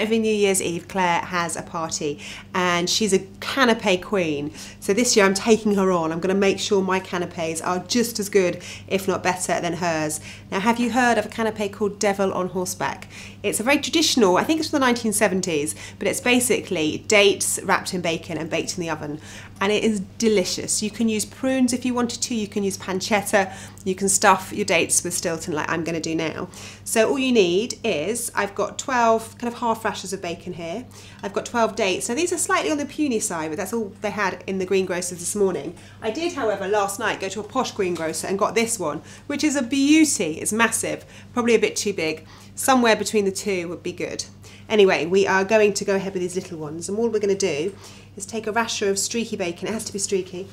Every New Year's Eve, Claire has a party and she's a canapé queen. So this year I'm taking her on. I'm going to make sure my canapés are just as good, if not better, than hers. Now, have you heard of a canapé called Devil on Horseback? It's a very traditional, I think it's from the 1970s, but it's basically dates wrapped in bacon and baked in the oven. And it is delicious. You can use prunes if you wanted to, you can use pancetta, you can stuff your dates with Stilton like I'm going to do now. So all you need is, I've got 12 kind of half rashers of bacon here. I've got 12 dates. So these are slightly on the puny side, but that's all they had in the greengrocers this morning. I did, however, last night go to a posh greengrocer and got this one, which is a beauty. It's massive, probably a bit too big. Somewhere between the two would be good. Anyway, we are going to go ahead with these little ones, and all we're going to do is take a rasher of streaky bacon. It has to be streaky.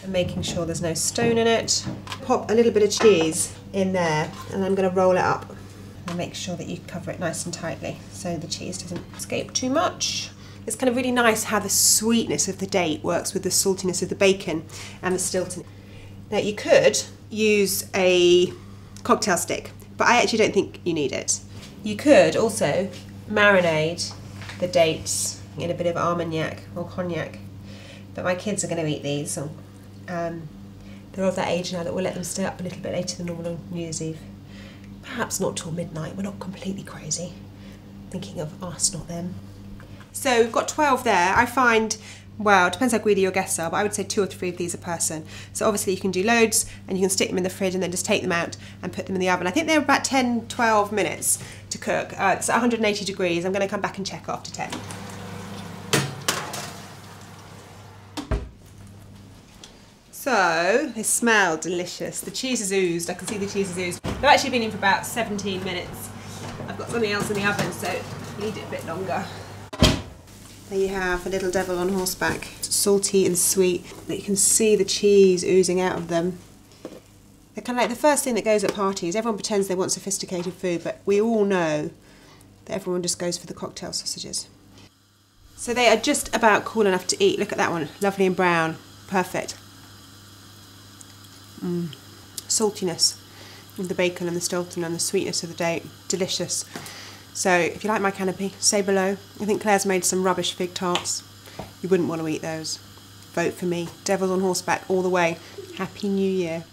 And making sure there's no stone in it. Pop a little bit of cheese in there, and I'm going to roll it up and make sure that you cover it nice and tightly so the cheese doesn't escape too much. It's kind of really nice how the sweetness of the date works with the saltiness of the bacon and the Stilton. Now you could use a cocktail stick, but I actually don't think you need it. You could also marinate the dates in a bit of Armagnac or cognac, but my kids are going to eat these, so they're of that age now that we'll let them stay up a little bit later than normal on New Year's Eve. Perhaps not till midnight, we're not completely crazy. Thinking of us, not them. So we've got 12 there. I find, well, it depends how greedy your guests are, but I would say 2 or 3 of these a person. So obviously you can do loads and you can stick them in the fridge and then just take them out and put them in the oven. I think they're about 10-12 minutes to cook. It's at 180 degrees. I'm going to come back and check after 10. So they smell delicious. The cheese has oozed. I can see the cheese has oozed. They've actually been in for about 17 minutes. I've got something else in the oven, so you need it a bit longer. There you have a little Devil on Horseback. It's salty and sweet. You can see the cheese oozing out of them. They're kind of like the first thing that goes at parties. Everyone pretends they want sophisticated food, but we all know that everyone just goes for the cocktail sausages. So they are just about cool enough to eat. Look at that one, lovely and brown. Perfect. Saltiness of the bacon and the Stilton and the sweetness of the date. Delicious. So if you like my canapé, say below. I think Claire's made some rubbish fig tarts. You wouldn't want to eat those. Vote for me. Devils on Horseback all the way. Happy New Year.